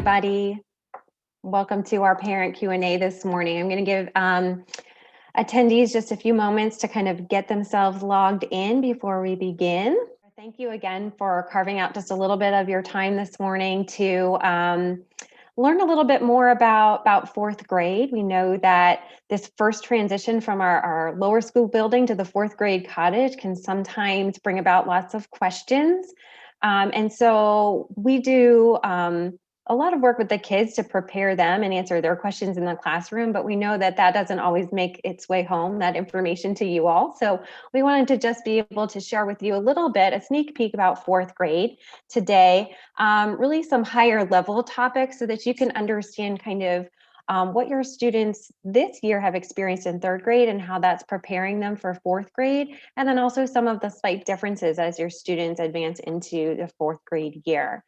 everybody. Welcome to our parent Q&A this morning. I'm going to give attendees just a few moments to kind of get themselves logged in before we begin. Thank you again for carving out just a little bit of your time this morning to learn a little bit more about fourth grade. We know that this first transition from our lower school building to the fourth grade cottage can sometimes bring about lots of questions. And so we do a lot of work with the kids to prepare them and answer their questions in the classroom, but we know that that doesn't always make its way home, that information to you all. So we wanted to just be able to share with you a little bit, a sneak peek about fourth grade today, really some higher level topics so that you can understand kind of what your students this year have experienced in third grade and how that's preparing them for fourth grade, and then also some of the slight differences as your students advance into the fourth grade year.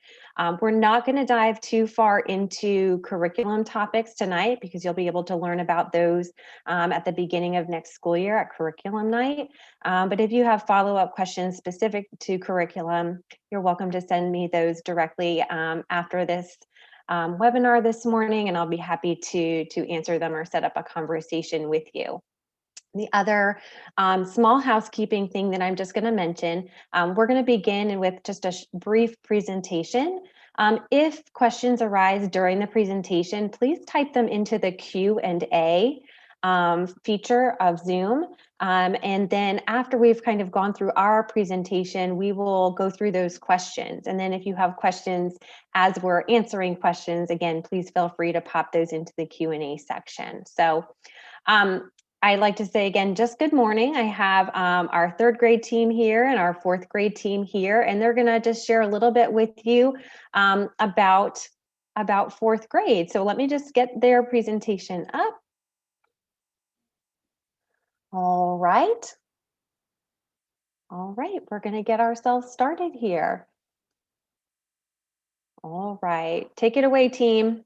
We're not going to dive too far into curriculum topics tonight because you'll be able to learn about those at the beginning of next school year at curriculum night. But if you have follow-up questions specific to curriculum, you're welcome to send me those directly after this webinar this morning, and I'll be happy to answer them or set up a conversation with you. The other small housekeeping thing that I'm just going to mention, we're going to begin with just a brief presentation. If questions arise during the presentation, please type them into the Q&A feature of Zoom. And then after we've kind of gone through our presentation, we will go through those questions. And then if you have questions as we're answering questions, again, please feel free to pop those into the Q&A section. So I'd like to say again, just good morning. I have our third grade team here and our fourth grade team here, and they're gonna just share a little bit with you about fourth grade. So let me just get their presentation up. All right, we're gonna get ourselves started here. All right, take it away, team.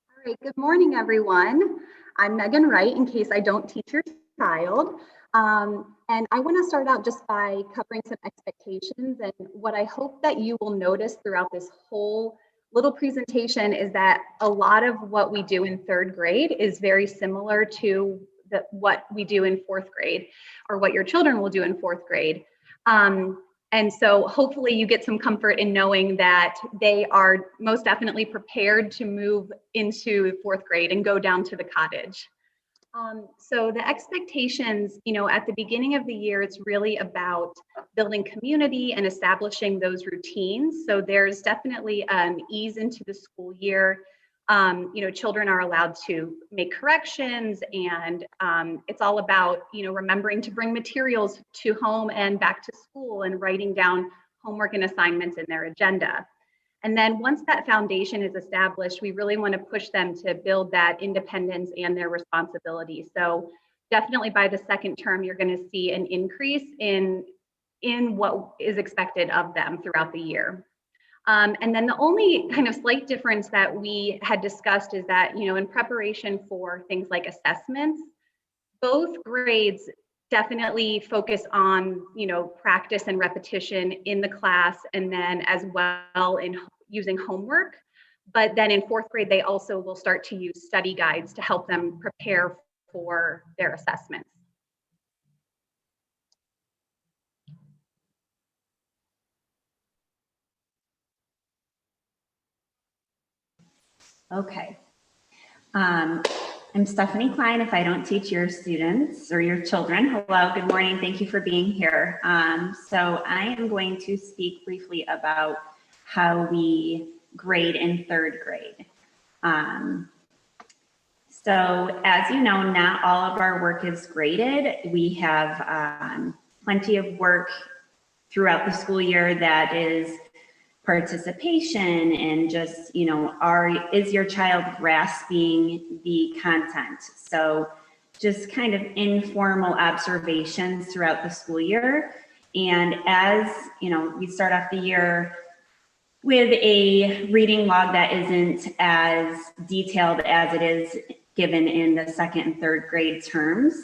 All right, good morning, everyone. I'm Megan Wright, in case I don't teach your child. And I wanna start out just by covering some expectations, and what I hope that you will notice throughout this whole little presentation is that a lot of what we do in third grade is very similar to what we do in fourth grade, or what your children will do in fourth grade. And so hopefully you get some comfort in knowing that they are most definitely prepared to move into fourth grade and go down to the cottage. So the expectations, at the beginning of the year, it's really about building community and establishing those routines. So there's definitely an ease into the school year. Children are allowed to make corrections, and it's all about, remembering to bring materials to home and back to school, and writing down homework and assignments in their agenda. And then once that foundation is established, we really want to push them to build that independence and their responsibility. So definitely by the second term, you're going to see an increase in what is expected of them throughout the year. And then the only kind of slight difference that we had discussed is that, in preparation for things like assessments, both grades definitely focus on, practice and repetition in the class, and then as well in using homework. But then in fourth grade, they also will start to use study guides to help them prepare for their assessments. Okay. I'm Stephanie Klein. If I don't teach your students or your children, hello, good morning. Thank you for being here. So I am going to speak briefly about how we grade in third grade. So as you know, not all of our work is graded. We have plenty of work throughout the school year that is participation and just, is your child grasping the content? So just kind of informal observations throughout the school year. And as, we start off the year with a reading log that isn't as detailed as it is given in the second and third grade terms.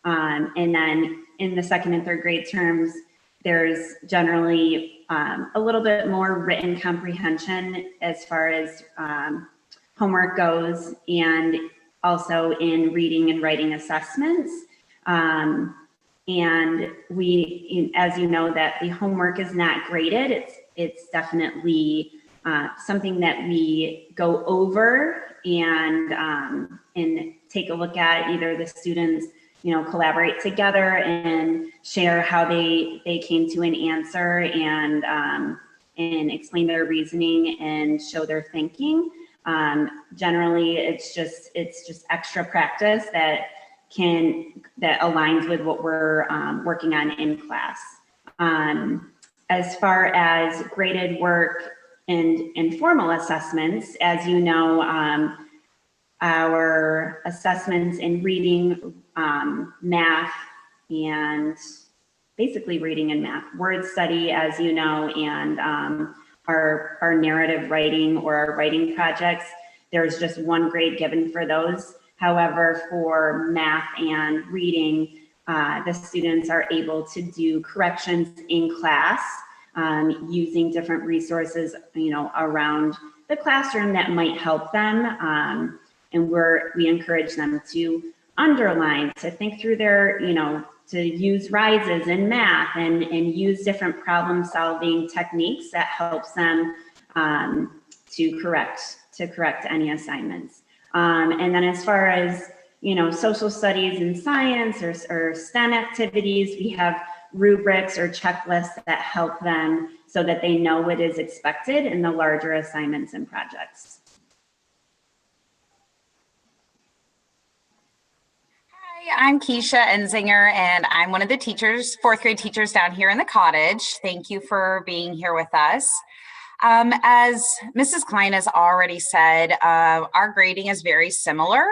And then in the second and third grade terms, there's generally a little bit more written comprehension as far as homework goes, and also in reading and writing assessments. And we, as you know, that the homework is not graded. It's definitely something that we go over and take a look at. Either the students, collaborate together and share how they came to an answer and explain their reasoning and show their thinking. Generally, it's just extra practice that aligns with what we're working on in class. As far as graded work and informal assessments, as you know, our assessments in reading, math, and basically reading and math, word study, as you know, and our narrative writing or our writing projects, there's just one grade given for those. However, for math and reading, the students are able to do corrections in class using different resources, around the classroom that might help them. And we encourage them to underline, to think through their, to use rises in math and use different problem solving techniques that helps them to correct any assignments. And then as far as, social studies and science or STEM activities, we have rubrics or checklists that help them so that they know what is expected in the larger assignments and projects. Hi, I'm Keisha Enzinger, and I'm one of the teachers, fourth grade teachers down here in the cottage. Thank you for being here with us. As Mrs. Klein has already said, our grading is very similar.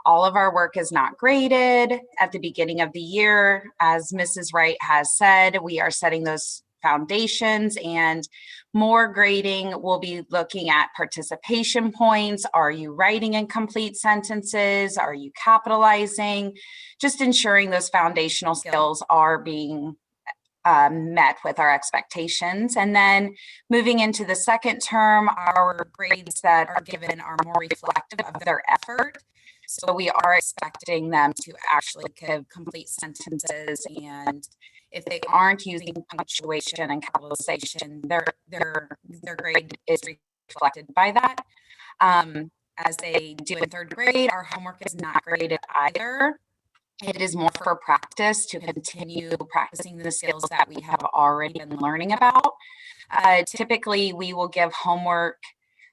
All of our work is not graded at the beginning of the year. As Mrs. Wright has said, we are setting those foundations, and more grading will be looking at participation points. Are you writing in complete sentences? Are you capitalizing? Just ensuring those foundational skills are being met with our expectations. And then moving into the second term, our grades that are given are more reflective of their effort. So we are expecting them to actually give complete sentences, and if they aren't using punctuation and capitalization, their grade is reflected by that. As they do in third grade, our homework is not graded either. It is more for practice to continue practicing the skills that we have already been learning about. Typically, we will give homework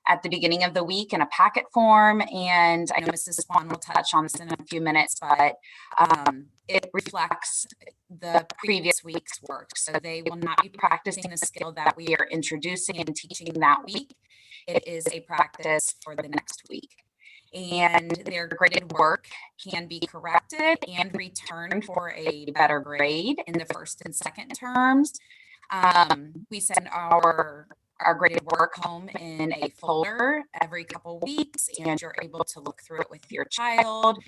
at the beginning of the week in a packet form, and I know Mrs. Swan will touch on this in a few minutes, but it reflects the previous week's work. So they will not be practicing the skill that we are introducing and teaching that week. It is a practice for the next week. And their graded work can be corrected and returned for a better grade in the first and second terms. We send our graded work home in a folder every couple weeks, and you're able to look through it with your child.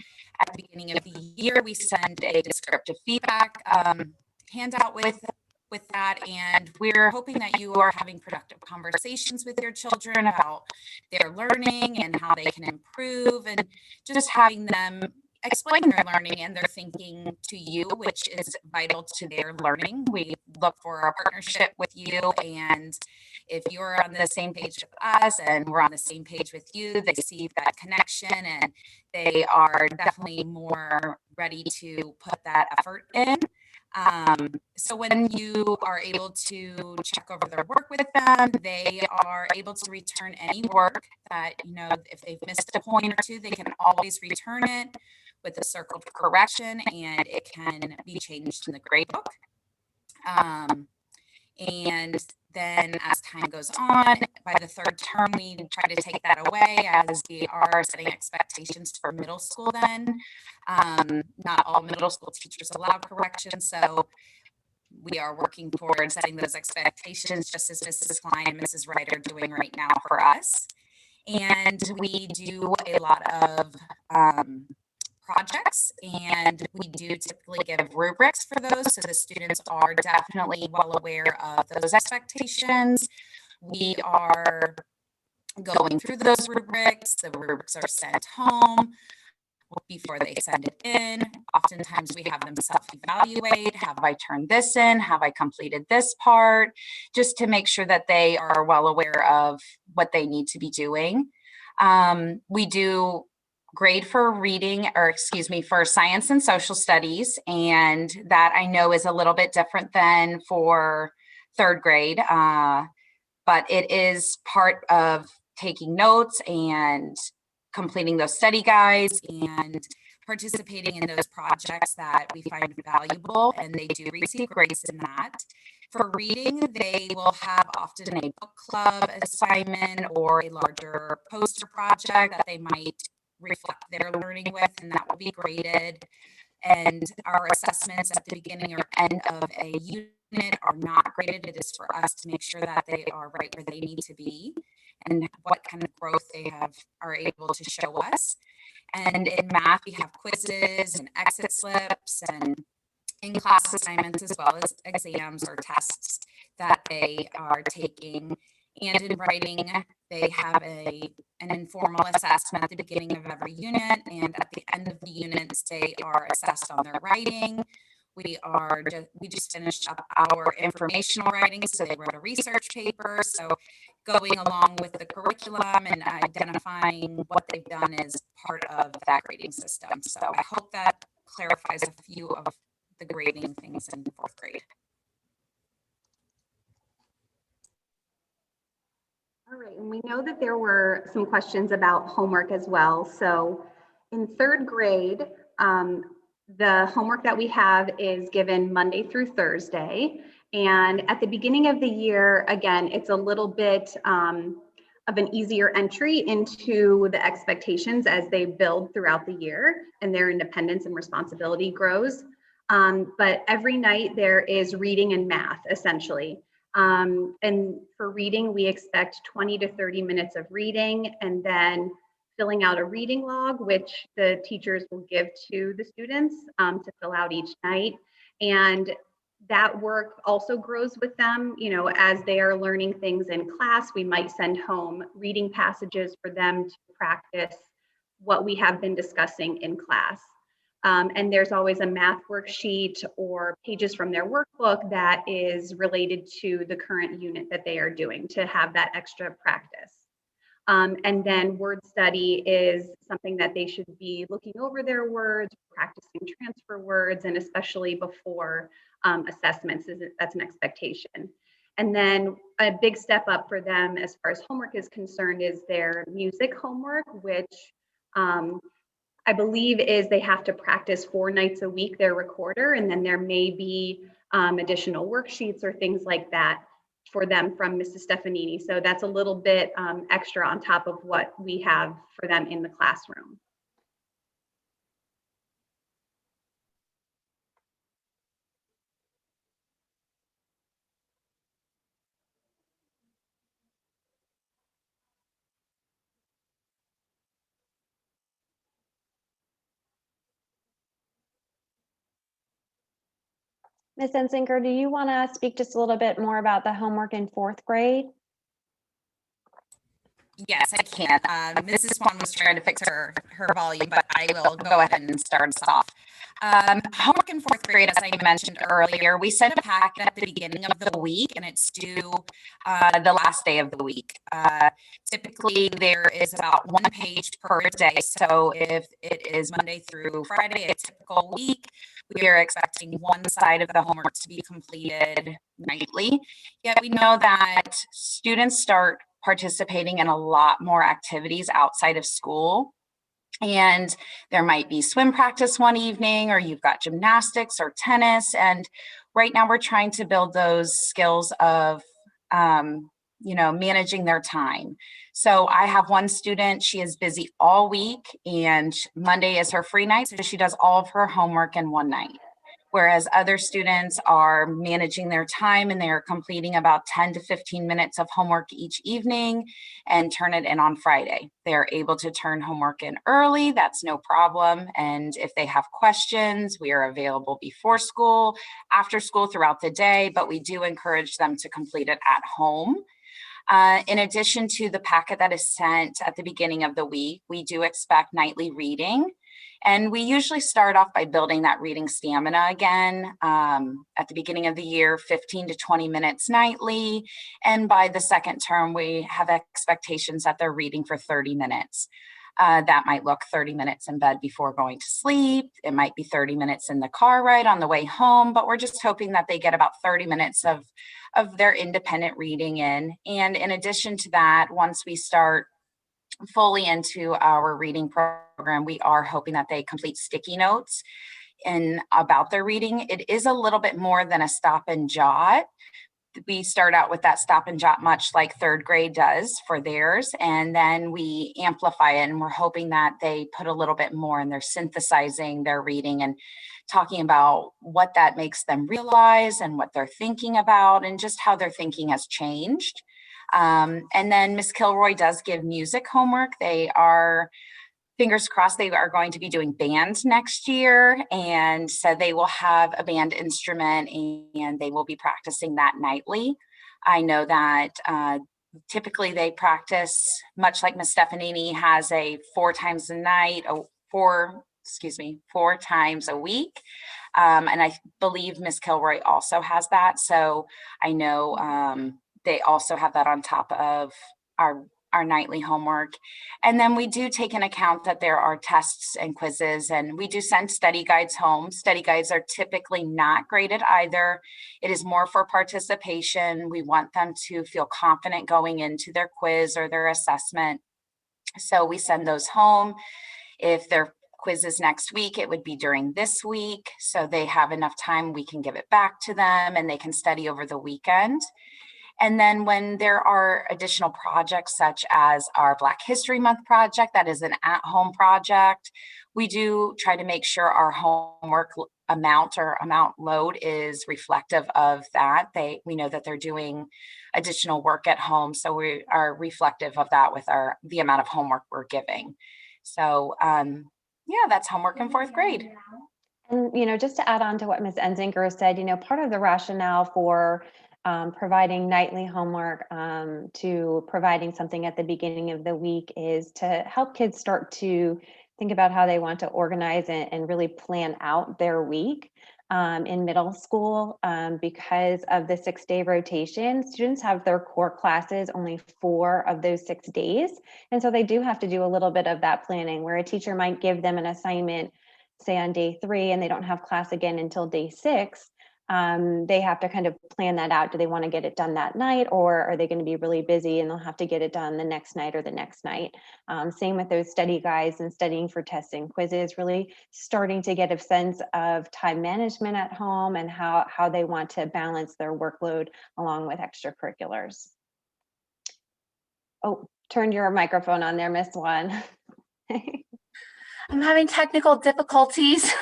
At the beginning of the year, we send a descriptive feedback handout with that, and we're hoping that you are having productive conversations with your children about their learning and how they can improve, and just having them explain their learning and their thinking to you, which is vital to their learning. We look for a partnership with you, and if you're on the same page with us and we're on the same page with you, they see that connection and they are definitely more ready to put that effort in. So when you are able to check over their work with them, they are able to return any work that, if they've missed a point or two, they can always return it with a circled correction, and it can be changed in the grade book. And then as time goes on, by the third term, we try to take that away as we are setting expectations for middle school then. Not all middle school teachers allow corrections, so we are working towards setting those expectations, just as Mrs. Klein and Mrs. Wright are doing right now for us. And we do a lot of projects, and we do typically give rubrics for those, so the students are definitely well aware of those expectations. We are going through those rubrics. The rubrics are sent home before they send it in. Oftentimes we have them self-evaluate. Have I turned this in? Have I completed this part? Just to make sure that they are well aware of what they need to be doing. We do grade for reading, or excuse me, for science and social studies. And that I know is a little bit different than for third grade. But it is part of taking notes and completing those study guides and participating in those projects that we find valuable, and they do receive grades in that. For reading, they will have often a book club assignment or a larger poster project that they might reflect their learning with, and that will be graded. And our assessments at the beginning or end of a unit are not graded. It is for us to make sure that they are right where they need to be and what kind of growth they are able to show us. And in math, we have quizzes and exit slips and in-class assignments, as well as exams or tests that they are taking. And in writing, they have an informal assessment at the beginning of every unit, and at the end of the units, they are assessed on their writing. We just finished up our informational writing, so they wrote a research paper. So going along with the curriculum and identifying what they've done is part of that grading system. So I hope that clarifies a few of the grading things in fourth grade. All right, and we know that there were some questions about homework as well. So in third grade, the homework that we have is given Monday through Thursday. And at the beginning of the year, again, it's a little bit of an easier entry into the expectations as they build throughout the year and their independence and responsibility grows. But every night there is reading and math, essentially. And for reading, we expect 20 to 30 minutes of reading and then filling out a reading log, which the teachers will give to the students to fill out each night. And that work also grows with them, you know, as they are learning things in class. We might send home reading passages for them to practice what we have been discussing in class. And there's always a math worksheet or pages from their workbook that is related to the current unit that they are doing to have that extra practice. And then word study is something that they should be looking over their words, practicing transfer words, and especially before assessments, that's an expectation. And then a big step up for them as far as homework is concerned is their music homework, which I believe is they have to practice 4 nights a week their recorder, and then there may be additional worksheets or things like that for them from Mrs. Stefanini. So that's a little bit extra on top of what we have for them in the classroom. Ms. Ensinger, do you want to speak just a little bit more about the homework in fourth grade? Yes, I can. Mrs. Swan was trying to fix her volume, but I will go ahead and start us off. Homework in fourth grade, as I mentioned earlier, we send a packet at the beginning of the week, and it's due the last day of the week. Typically, there is about 1 page per day. So if it is Monday through Friday, a typical week, we are expecting one side of the homework to be completed nightly. Yet we know that students start participating in a lot more activities outside of school. And there might be swim practice one evening, or you've got gymnastics or tennis. And right now we're trying to build those skills of, managing their time. So I have one student, she is busy all week, and Monday is her free night. So she does all of her homework in one night. whereas other students are managing their time and they're completing about 10 to 15 minutes of homework each evening and turn it in on Friday. They're able to turn homework in early, that's no problem. And if they have questions, we are available before school, after school, throughout the day, but we do encourage them to complete it at home. In addition to the packet that is sent at the beginning of the week, we do expect nightly reading. And we usually start off by building that reading stamina again at the beginning of the year, 15 to 20 minutes nightly. And by the second term, we have expectations that they're reading for 30 minutes. That might look 30 minutes in bed before going to sleep. It might be 30 minutes in the car ride on the way home, but we're just hoping that they get about 30 minutes of their independent reading in. And in addition to that, once we start fully into our reading program, we are hoping that they complete sticky notes about their reading. It is a little bit more than a stop and jot. We start out with that stop and jot, much like third grade does for theirs, and then we amplify it, and we're hoping that they put a little bit more and they're synthesizing their reading and talking about what that makes them realize and what they're thinking about and just how their thinking has changed. And then Miss Kilroy does give music homework. They are, fingers crossed, they are going to be doing band next year. And so they will have a band instrument and they will be practicing that nightly. I know that typically they practice, much like Miss Stefanini has a 4 times a week. And I believe Miss Kilroy also has that. So I know they also have that on top of our nightly homework. And then we do take into account that there are tests and quizzes, and we do send study guides home. Study guides are typically not graded either. It is more for participation. We want them to feel confident going into their quiz or their assessment. So we send those home. If their quiz is next week, it would be during this week. So they have enough time, we can give it back to them and they can study over the weekend. And then when there are additional projects, such as our Black History Month project, that is an at-home project, we do try to make sure our homework amount load is reflective of that. We know that they're doing additional work at home, so we are reflective of that with the amount of homework we're giving. So yeah, that's homework in 4th grade. And, just to add on to what Ms. Enzinger said, part of the rationale for providing nightly homework to providing something at the beginning of the week is to help kids start to think about how they want to organize and really plan out their week in middle school. Because of the 6-day rotation, students have their core classes only 4 of those 6 days. And so they do have to do a little bit of that planning, where a teacher might give them an assignment, say on day 3, and they don't have class again until day 6. They have to kind of plan that out. Do they want to get it done that night, or are they going to be really busy and they'll have to get it done the next night or the next night? Same with those study guides and studying for tests and quizzes, really starting to get a sense of time management at home and how they want to balance their workload along with extracurriculars. Oh, turn your microphone on there, Miss One. I'm having technical difficulties.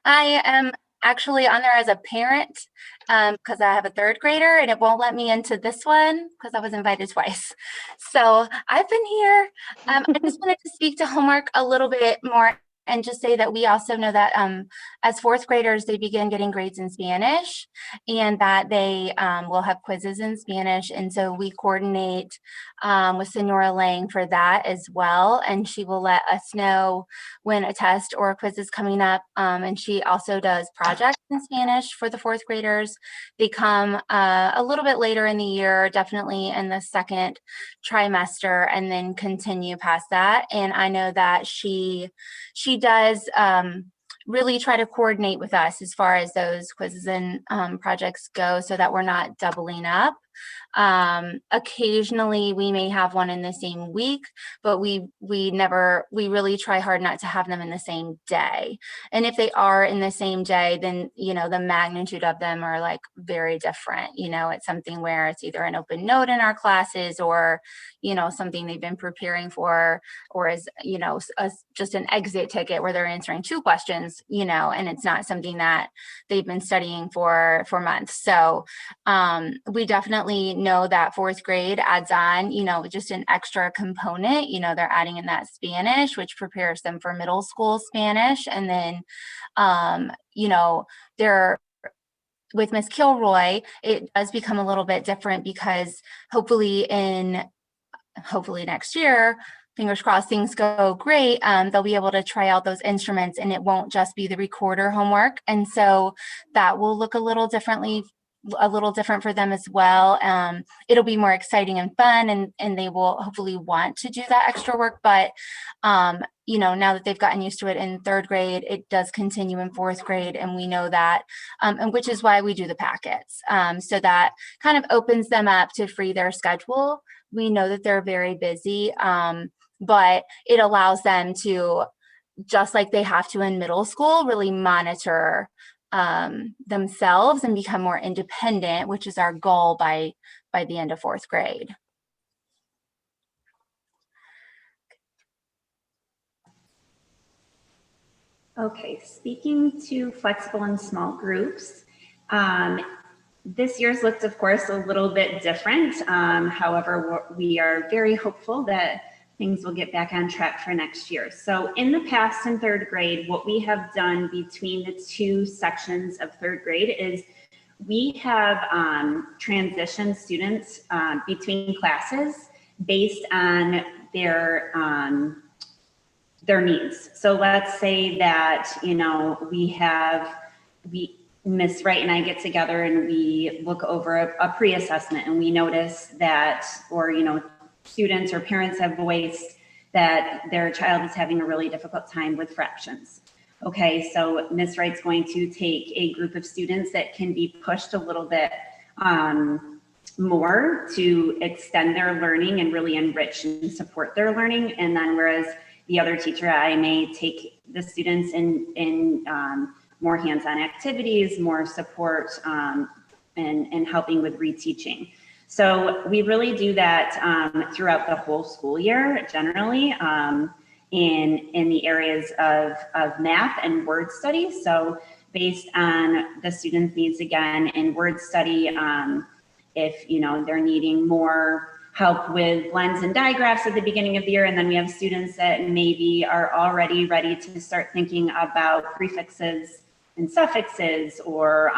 I am actually on there as a parent because I have a 3rd grader and it won't let me into this one because I was invited twice. So I've been here. I just wanted to speak to homework a little bit more and just say that we also know that as 4th graders, they begin getting grades in Spanish and that they will have quizzes in Spanish. And so we coordinate with Senora Lang for that as well. And she will let us know when a test or a quiz is coming up. And she also does projects in Spanish for the 4th graders. They come a little bit later in the year, definitely in the 2nd trimester, and then continue past that. And I know that she does really try to coordinate with us as far as those quizzes and projects go, so that we're not doubling up. Occasionally we may have one in the same week, but we really try hard not to have them in the same day. And if they are in the same day, then, the magnitude of them are like very different. It's something where it's either an open note in our classes or, something they've been preparing for, or is, just an exit ticket where they're answering 2 questions, and it's not something that they've been studying for months. So we definitely know that 4th grade adds on, just an extra component. They're adding in that Spanish, which prepares them for middle school Spanish. And then, they're with Miss Kilroy, it does become a little bit different because hopefully next year, fingers crossed, things go great, they'll be able to try out those instruments and it won't just be the recorder homework. And so that will look a little different for them as well. It'll be more exciting and fun, and they will hopefully want to do that extra work. But, now that they've gotten used to it in 3rd grade, it does continue in 4th grade. And we know that, and which is why we do the packets. So that kind of opens them up to free their schedule. We know that they're very busy, but it allows them to, just like they have to in middle school, really monitor themselves and become more independent, which is our goal by the end of 4th grade. Okay, speaking to flexible and small groups, this year's looked, of course, a little bit different. However, we are very hopeful that things will get back on track for next year. So in the past, in 3rd grade, what we have done between the 2 sections of 3rd grade is we have transitioned students between classes based on their needs. So let's say that, Miss Wright and I get together and we look over a pre-assessment and we notice that, or, students or parents have voiced that their child is having a really difficult time with fractions. Okay, so Miss Wright's going to take a group of students that can be pushed a little bit more to extend their learning and really enrich and support their learning. And then whereas the other teacher, I may take the students in more hands-on activities, more support, and helping with reteaching. So we really do that throughout the whole school year, generally, in the areas of math and word study. So based on the students' needs, again, in word study, if they're needing more help with blends and digraphs at the beginning of the year, and then we have students that maybe are already ready to start thinking about prefixes and suffixes, or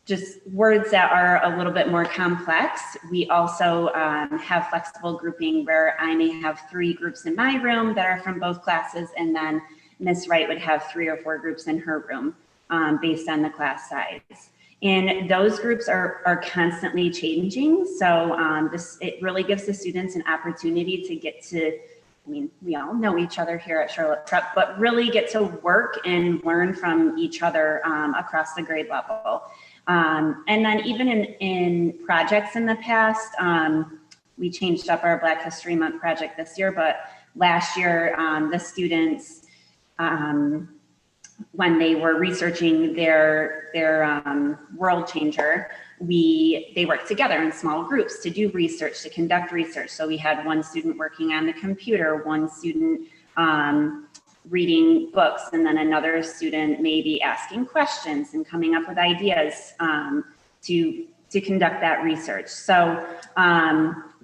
just words that are a little bit more complex. We also have flexible grouping where I may have 3 groups in my room that are from both classes, and then Miss Wright would have 3 or 4 groups in her room based on the class size. And those groups are constantly changing. So it really gives the students an opportunity to get to, we all know each other here at Charlotte Prep, but really get to work and learn from each other across the grade level. And then even in projects in the past, we changed up our Black History Month project this year, but last year the students, when they were researching their world changer, they worked together in small groups to do research, to conduct research. So we had one student working on the computer, one student reading books, and then another student maybe asking questions and coming up with ideas to conduct that research. So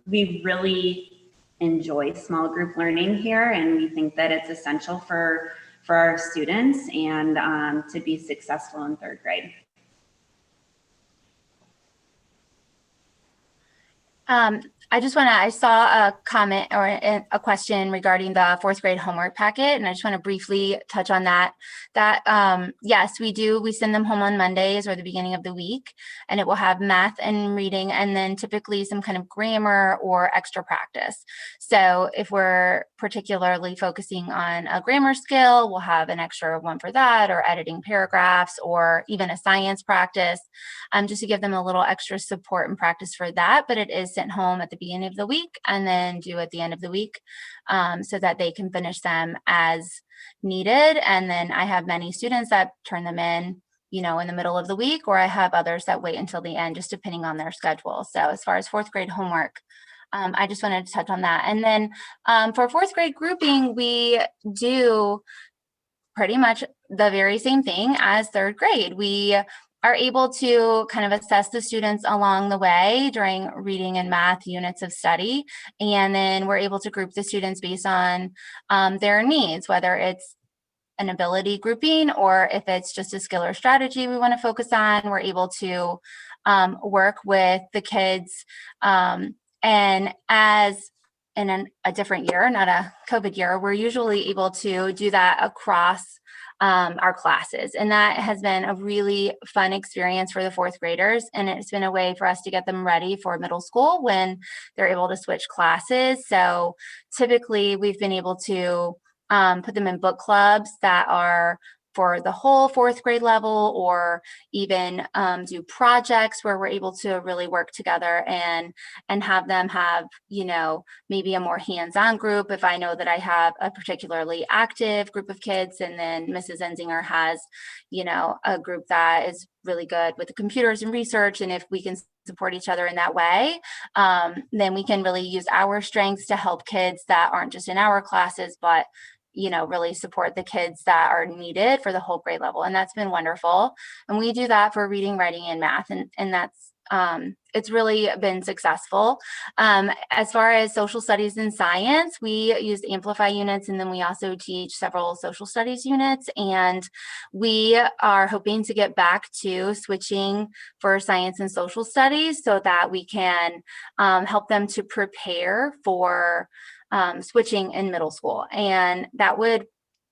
we really enjoy small group learning here, and we think that it's essential for our students and to be successful in 3rd grade. I saw a comment or a question regarding the fourth grade homework packet, and I just want to briefly touch on that. Yes, we do. We send them home on Mondays or the beginning of the week, and it will have math and reading, and then typically some kind of grammar or extra practice. So if we're particularly focusing on a grammar skill, we'll have an extra one for that, or editing paragraphs, or even a science practice, just to give them a little extra support and practice for that. But it is sent home at the beginning of the week and then due at the end of the week, so that they can finish them as needed. And then I have many students that turn them in, in the middle of the week, or I have others that wait until the end, just depending on their schedule. So as far as fourth grade homework, I just wanted to touch on that. And then for fourth grade grouping, we do pretty much the very same thing as third grade. We are able to kind of assess the students along the way during reading and math units of study. And then we're able to group the students based on their needs, whether it's an ability grouping or if it's just a skill or strategy we want to focus on. We're able to work with the kids. And as in a different year, not a COVID year, we're usually able to do that across our classes. And that has been a really fun experience for the fourth graders. And it's been a way for us to get them ready for middle school when they're able to switch classes. So typically we've been able to put them in book clubs that are for the whole fourth grade level, or even do projects where we're able to really work together and have them have, maybe a more hands-on group. If I know that I have a particularly active group of kids, and then Mrs. Enzinger has, a group that is really good with the computers and research, and if we can support each other in that way, then we can really use our strengths to help kids that aren't just in our classes, but really support the kids that are needed for the whole grade level. And that's been wonderful. And we do that for reading, writing, and math. And that's, it's really been successful. As far as social studies and science, we use Amplify units, and then we also teach several social studies units. And we are hoping to get back to switching for science and social studies so that we can help them to prepare for switching in middle school. And that would,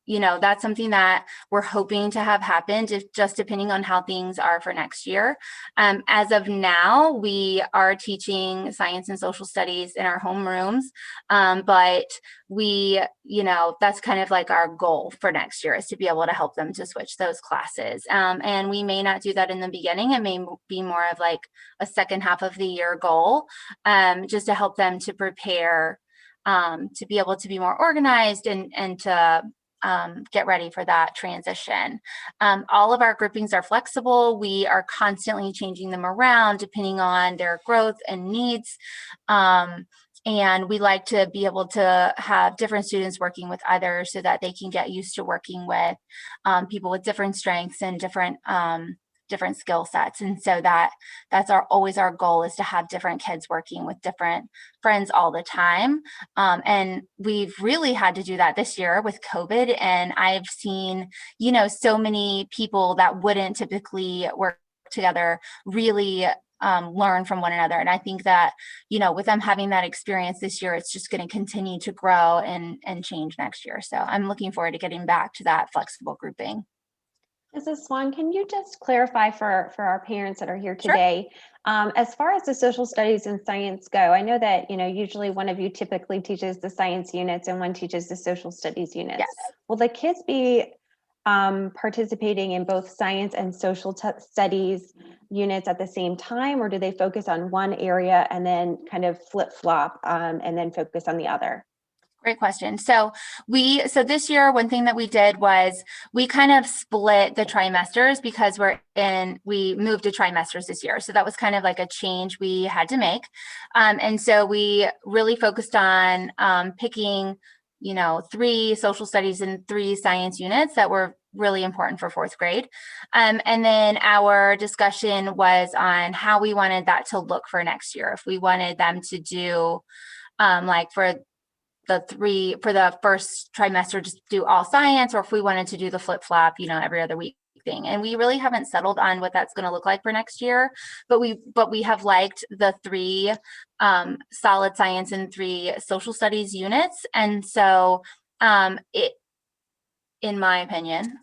that's something that we're hoping to have happen, just depending on how things are for next year. As of now, we are teaching science and social studies in our homerooms, but we, that's kind of like our goal for next year, is to be able to help them to switch those classes. And we may not do that in the beginning. It may be more of like a second half of the year goal, just to help them to prepare, to be able to be more organized and to get ready for that transition. All of our groupings are flexible. We are constantly changing them around depending on their growth and needs. And we like to be able to have different students working with others so that they can get used to working with people with different strengths and different skill sets. And so that's always our goal, is to have different kids working with different friends all the time. And we've really had to do that this year with COVID. And I've seen, so many people that wouldn't typically work together really learn from one another. And I think that, with them having that experience this year, it's just going to continue to grow and change next year. So I'm looking forward to getting back to that flexible grouping. Mrs. Swan, can you just clarify for our parents that are here today, as far as the social studies and science go? I know that, usually one of you typically teaches the science units and one teaches the social studies units. Yes. Will the kids be participating in both science and social studies units at the same time, or do they focus on one area and then kind of flip-flop and then focus on the other? Great question. So this year, one thing that we did was we kind of split the trimesters, because we moved to trimesters this year. So that was kind of like a change we had to make. And so we really focused on picking, 3 social studies and 3 science units that were really important for fourth grade. And then our discussion was on how we wanted that to look for next year. If we wanted them to do for the first trimester, just do all science, or if we wanted to do the flip-flop, every other week. thing. And we really haven't settled on what that's going to look like for next year, but we have liked the 3 solid science and 3 social studies units. And so in my opinion,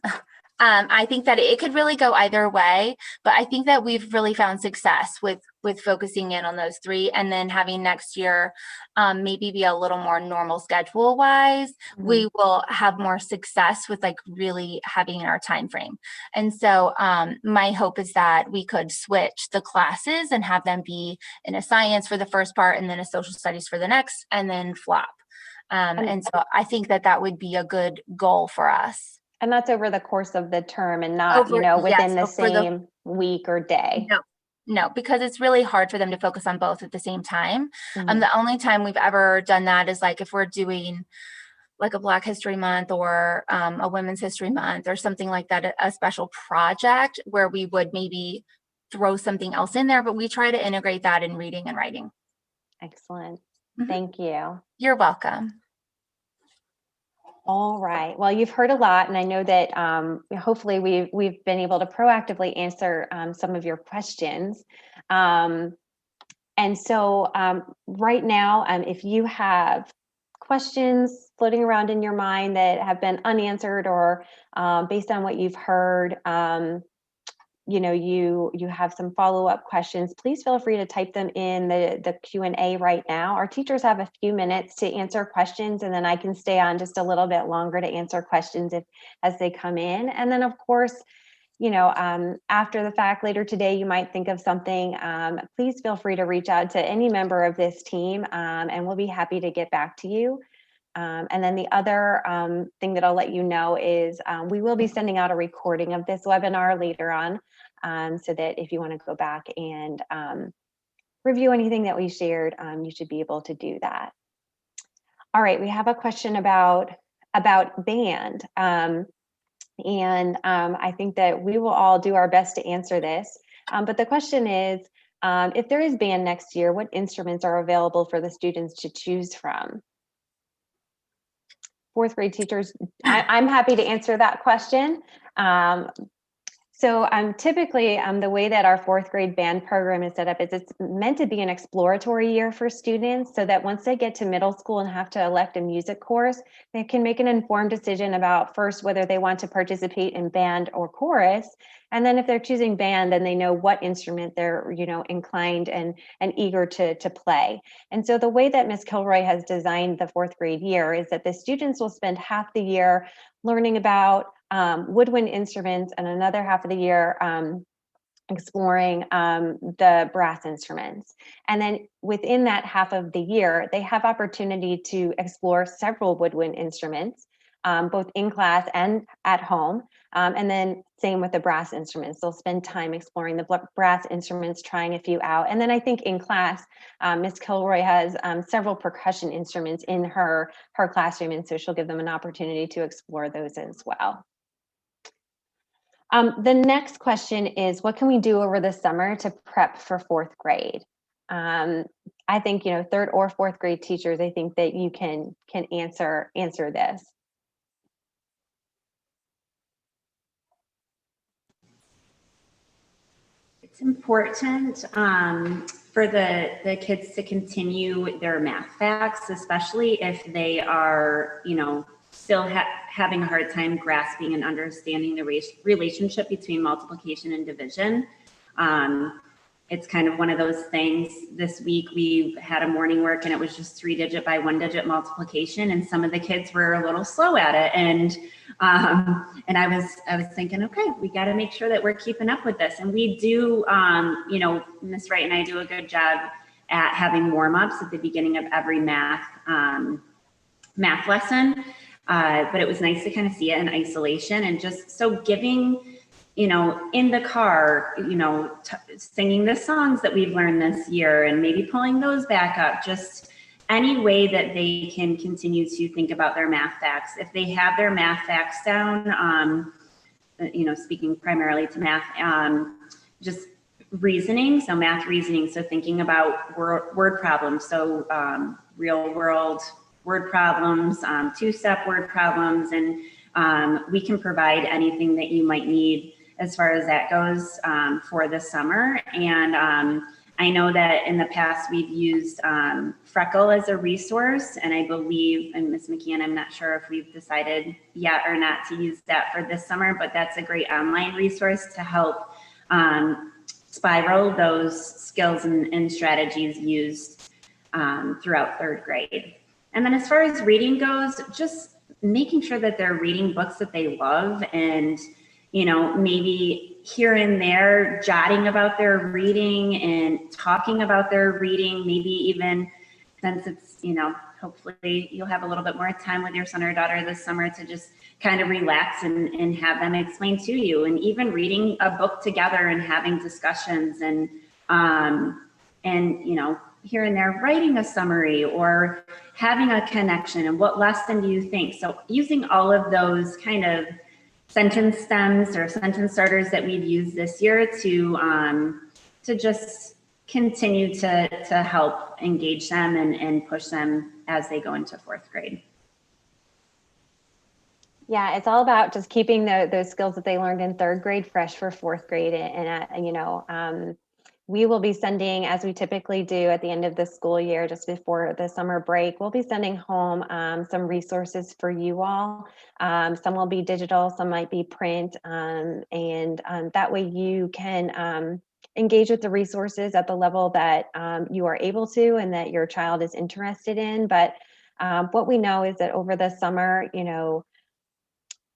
I think that it could really go either way, but I think that we've really found success with focusing in on those 3, and then having next year maybe be a little more normal schedule wise. We will have more success with like really having our time frame. And so my hope is that we could switch the classes and have them be in a science for the first part and then a social studies for the next, and then flop. And so I think that would be a good goal for us. And that's over the course of the term and not, within the same week or day. No, because it's really hard for them to focus on both at the same time. Mm-hmm. The only time we've ever done that is like if we're doing like a Black History Month or a Women's History Month or something like that, a special project where we would maybe throw something else in there, but we try to integrate that in reading and writing. Excellent. Mm-hmm. Thank you. You're welcome. All right. Well, you've heard a lot, and I know that hopefully we've been able to proactively answer some of your questions. And so right now, if you have questions floating around in your mind that have been unanswered or based on what you've heard, you have some follow-up questions, please feel free to type them in the Q&A right now. Our teachers have a few minutes to answer questions, and then I can stay on just a little bit longer to answer questions as they come in. And then of course, after the fact later today, you might think of something, please feel free to reach out to any member of this team, and we'll be happy to get back to you. And then the other thing that I'll let you know is we will be sending out a recording of this webinar later on, so that if you want to go back and review anything that we shared, you should be able to do that. All right, we have a question about band. And I think that we will all do our best to answer this. But the question is, if there is band next year, what instruments are available for the students to choose from? 4th grade teachers, I'm happy to answer that question. So typically the way that our 4th grade band program is set up is it's meant to be an exploratory year for students, so that once they get to middle school and have to elect a music course, they can make an informed decision about first whether they want to participate in band or chorus. And then if they're choosing band, then they know what instrument they're inclined and eager to play. And so the way that Ms. Kilroy has designed the 4th grade year is that the students will spend half the year learning about woodwind instruments and another half of the year exploring the brass instruments. And then within that half of the year, they have opportunity to explore several woodwind instruments, both in class and at home. And then same with the brass instruments. They'll spend time exploring the brass instruments, trying a few out. And then I think in class, Ms. Kilroy has several percussion instruments in her classroom. And so she'll give them an opportunity to explore those as well. The next question is, what can we do over the summer to prep for 4th grade? I think, 3rd or 4th grade teachers, I think that you can answer this. It's important for the kids to continue their math facts, especially if they are, still having a hard time grasping and understanding the relationship between multiplication and division. It's kind of one of those things. This week we had a morning work and it was just 3-digit by 1-digit multiplication, and some of the kids were a little slow at it. And I was thinking, okay, we got to make sure that we're keeping up with this. And we do, Ms. Wright and I do a good job at having warm-ups at the beginning of every math lesson. But it was nice to kind of see it in isolation, and just so giving, in the car, singing the songs that we've learned this year and maybe pulling those back up, just any way that they can continue to think about their math facts. If they have their math facts down, speaking primarily to math, just reasoning, so math reasoning, so thinking about word problems, so real world word problems, 2-step word problems, and we can provide anything that you might need as far as that goes for the summer. And I know that in the past we've used Freckle as a resource, and I believe, and Ms. McKeon, I'm not sure if we've decided yet or not to use that for this summer, but that's a great online resource to help spiral those skills and strategies used throughout third grade. And then as far as reading goes, just making sure that they're reading books that they love, and, you know, maybe here and there jotting about their reading and talking about their reading, maybe even, since it's, you know, hopefully you'll have a little bit more time with your son or daughter this summer to just kind of relax and have them explain to you, and even reading a book together and having discussions, and you know, here and there writing a summary or having a connection, and what lesson do you think? So using all of those kind of sentence stems or sentence starters that we've used this year to just continue to help engage them and push them as they go into fourth grade. Yeah, it's all about just keeping those skills that they learned in third grade fresh for fourth grade. And you know, we will be sending, as we typically do at the end of the school year, just before the summer break, we'll be sending home some resources for you all. Some will be digital, some might be print, and that way you can engage with the resources at the level that you are able to and that your child is interested in. But what we know is that over the summer, you know,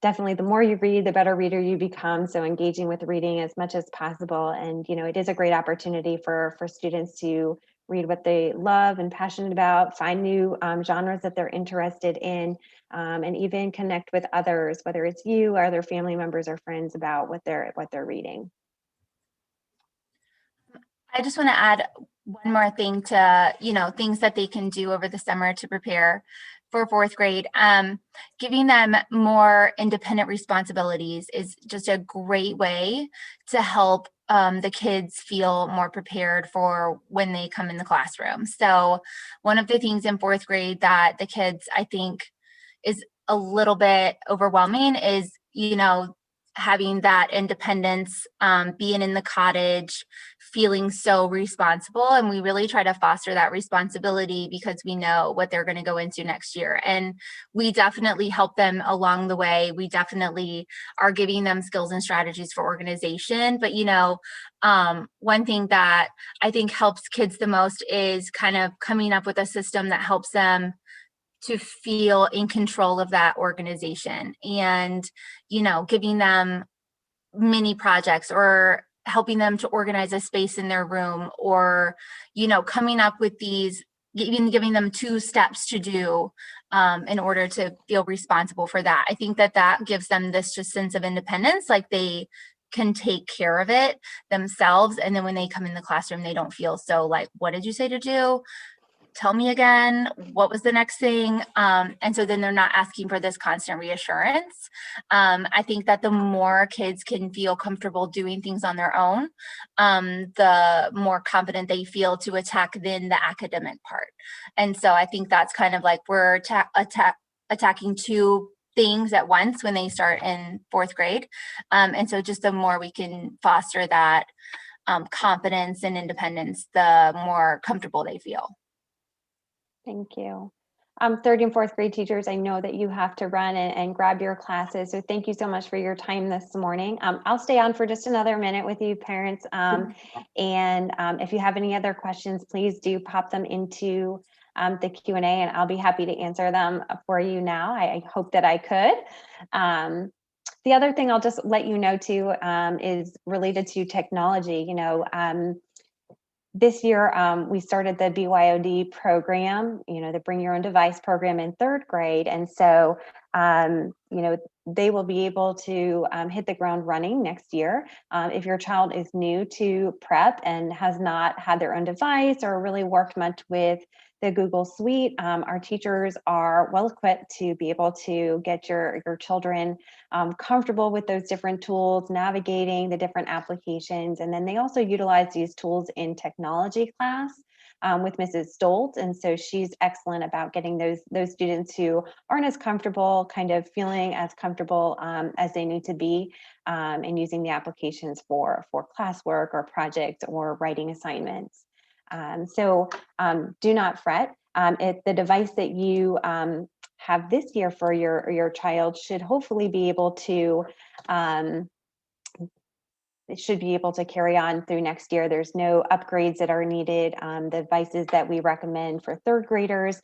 definitely the more you read, the better reader you become. So engaging with reading as much as possible. And, you know, it is a great opportunity for students to read what they love and passionate about, find new genres that they're interested in, and even connect with others, whether it's you or other family members or friends, about what they're reading. I just want to add one more thing to, you know, things that they can do over the summer to prepare for fourth grade. Giving them more independent responsibilities is just a great way to help the kids feel more prepared for when they come in the classroom. So one of the things in fourth grade that the kids, I think, is a little bit overwhelming is, you know, having that independence, being in the cottage, feeling so responsible. And we really try to foster that responsibility because we know what they're going to go into next year. And we definitely help them along the way. We definitely are giving them skills and strategies for organization. But, you know, one thing that I think helps kids the most is kind of coming up with a system that helps them to feel in control of that organization, and, you know, giving them mini projects or helping them to organize a space in their room, or, you know, coming up with these, even giving them 2 steps to do in order to feel responsible for that. I think that gives them this just sense of independence, like they can take care of it themselves. And then when they come in the classroom, they don't feel so like, what did you say to do? Tell me again, what was the next thing? And so then they're not asking for this constant reassurance. I think that the more kids can feel comfortable doing things on their own, the more confident they feel to attack then the academic part. And so I think that's kind of like we're attacking 2 things at once when they start in fourth grade. And so just the more we can foster that confidence and independence, the more comfortable they feel. Thank you. Third and fourth grade teachers, I know that you have to run and grab your classes. So thank you so much for your time this morning. I'll stay on for just another minute with you parents. And if you have any other questions, please do pop them into the Q&A and I'll be happy to answer them for you now. I hope that I could. The other thing I'll just let you know too is related to technology. You know, this year, we started the BYOD program, you know, the Bring Your Own Device program in third grade. And so, you know, they will be able to hit the ground running next year. If your child is new to prep and has not had their own device or really worked much with the Google Suite, our teachers are well equipped to be able to get your children comfortable with those different tools, navigating the different applications. And then they also utilize these tools in technology class. with Mrs. Stolt. And so she's excellent about getting those students who aren't as comfortable, kind of feeling as comfortable as they need to be, and using the applications for classwork or projects or writing assignments. So do not fret. If the device that you have this year for your child should hopefully be able to it should be able to carry on through next year. There's no upgrades that are needed. The devices that we recommend for third graders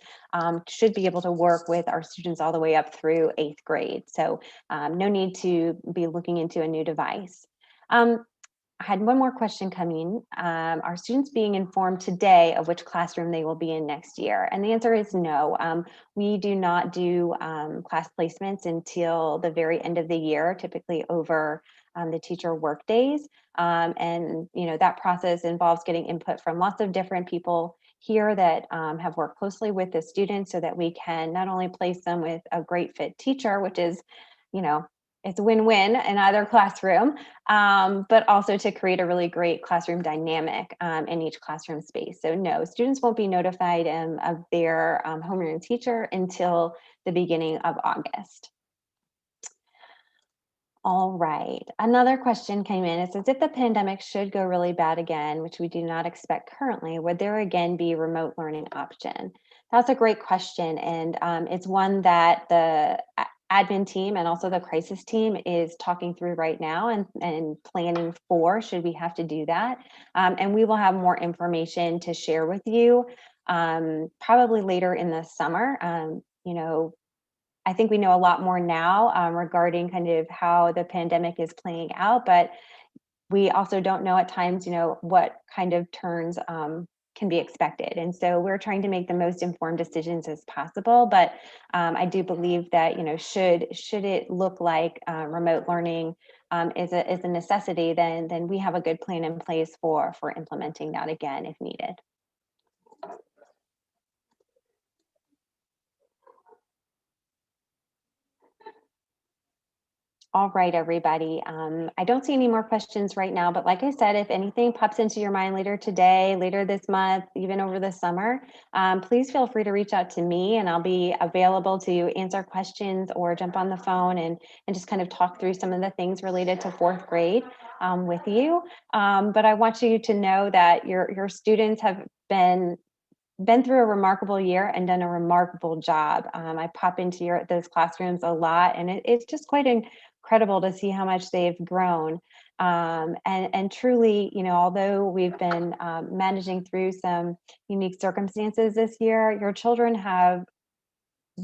should be able to work with our students all the way up through 8th grade. So no need to be looking into a new device. I had one more question coming. Are students being informed today of which classroom they will be in next year? And the answer is no. We do not do class placements until the very end of the year, typically over the teacher work days. And that process involves getting input from lots of different people here that have worked closely with the students so that we can not only place them with a great fit teacher, which is, it's a win-win in either classroom, but also to create a really great classroom dynamic in each classroom space. So no, students won't be notified of their homeroom teacher until the beginning of August. All right, another question came in. It says, if the pandemic should go really bad again, which we do not expect currently, would there again be a remote learning option? That's a great question. And it's one that the admin team and also the crisis team is talking through right now and planning for, should we have to do that. And we will have more information to share with you probably later in the summer. I think we know a lot more now regarding kind of how the pandemic is playing out, but we also don't know at times, what kind of turns can be expected. And so we're trying to make the most informed decisions as possible. But I do believe that, should it look like remote learning is a necessity, then we have a good plan in place for implementing that again if needed. All right, everybody. I don't see any more questions right now, but like I said, if anything pops into your mind later today, later this month, even over the summer, please feel free to reach out to me and I'll be available to answer questions or jump on the phone and just kind of talk through some of the things related to 4th grade with you. But I want you to know that your students have been through a remarkable year and done a remarkable job. I pop into those classrooms a lot, and it's just quite incredible to see how much they've grown. And truly, although we've been managing through some unique circumstances this year, your children have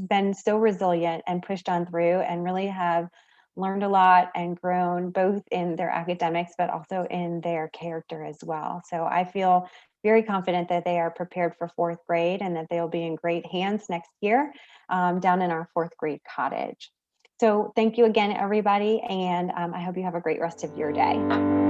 been so resilient and pushed on through and really have learned a lot and grown both in their academics, but also in their character as well. So I feel very confident that they are prepared for 4th grade and that they'll be in great hands next year down in our 4th grade cottage. So thank you again, everybody. And I hope you have a great rest of your day.